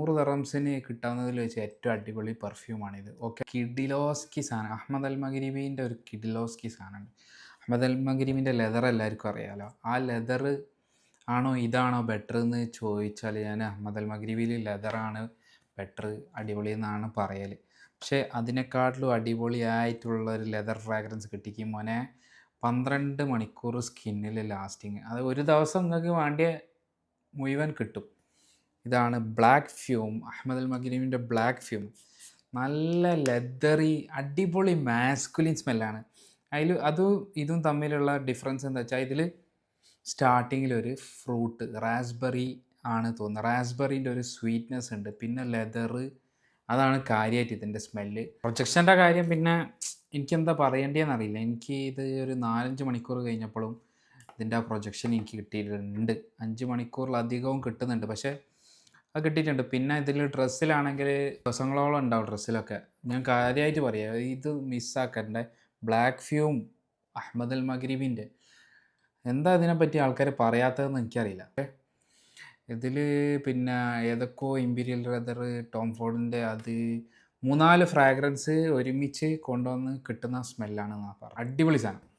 100 ദറംസിന് കിട്ടാവുന്നതിൽ വെച്ച് ഏറ്റവും അടിപൊളി പെർഫ്യൂമാണിത്. ഓക്കെ, കിഡിലോസ്കി സാധനം, അഹമ്മദ് അൽ മഗ്രിബിൻ്റെ ഒരു കിഡിലോസ്കി സാധനമുണ്ട്. അഹമ്മദ് അൽ മഗ്രിബിൻ്റെ ലെതർ എല്ലാവർക്കും അറിയാമല്ലോ. ആ ലെതർ ആണോ ഇതാണോ ബെറ്റർ എന്ന് ചോദിച്ചാൽ ഞാൻ അഹമ്മദ് അൽ മഗ്രിബിയിൽ ലെതറാണ് ബെറ്റർ, അടിപൊളി എന്നാണ് പറയൽ. പക്ഷേ അതിനെക്കാട്ടിലും അടിപൊളിയായിട്ടുള്ള ഒരു ലെതർ ഫ്രാഗ്രൻസ് കിട്ടിക്കും മോനെ. 12 മണിക്കൂർ സ്കിന്നിൽ ലാസ്റ്റിങ്, അത് ഒരു ദിവസം നിങ്ങൾക്ക് വേണ്ടിയ മുഴുവൻ കിട്ടും. ഇതാണ് ബ്ലാക്ക് ഫ്യൂം, അഹമ്മദ് അൽ മഗ്രിബിൻ്റെ ബ്ലാക്ക് ഫ്യൂം. നല്ല ലെതറി അടിപൊളി മാസ്കുലിൻ സ്മെല്ലാണ്. അതും ഇതും തമ്മിലുള്ള ഡിഫറൻസ് എന്താ വെച്ചാൽ, ഇതിൽ സ്റ്റാർട്ടിങ്ങിലൊരു ഫ്രൂട്ട് റാസ്ബെറി ആണ് തോന്നുന്നത്, റാസ്ബെറീൻ്റെ ഒരു സ്വീറ്റ്നെസ് ഉണ്ട്. പിന്നെ ലെതർ, അതാണ് കാര്യമായിട്ട് ഇതിൻ്റെ സ്മെല്ല്. പ്രൊജക്ഷൻ്റെ കാര്യം പിന്നെ എനിക്കെന്താ പറയേണ്ടതെന്ന് അറിയില്ല. എനിക്ക് ഇത് ഒരു 4-5 മണിക്കൂർ കഴിഞ്ഞപ്പോഴും ഇതിൻ്റെ ആ പ്രൊജക്ഷൻ എനിക്ക് കിട്ടിയിട്ടുണ്ട്. 5 മണിക്കൂറിലധികവും കിട്ടുന്നുണ്ട്, പക്ഷേ അത് കിട്ടിയിട്ടുണ്ട്. പിന്നെ ഇതിൽ ഡ്രസ്സിലാണെങ്കിൽ ദിവസങ്ങളോളം ഉണ്ടാവും ഡ്രസ്സിലൊക്കെ. ഞാൻ കാര്യമായിട്ട് പറയാം, ഇത് മിസ്സാക്കണ്ട. ബ്ലാക്ക് ഫ്യൂം അഹമ്മദ് അൽ മഗ്രിബിൻ്റെ എന്താ ഇതിനെപ്പറ്റി ആൾക്കാർ പറയാത്തതെന്ന് എനിക്കറിയില്ല. ഇതിൽ പിന്നെ ഏതൊക്കെയോ ഇമ്പീരിയൽ ലെതർ, ടോം ഫോർഡിൻ്റെ, അത് 3-4 ഫ്രാഗ്രൻസ് ഒരുമിച്ച് കൊണ്ടുവന്ന് കിട്ടുന്ന സ്മെല്ലാണ് എന്നാണ് പറഞ്ഞത്. അടിപൊളി സാധനം.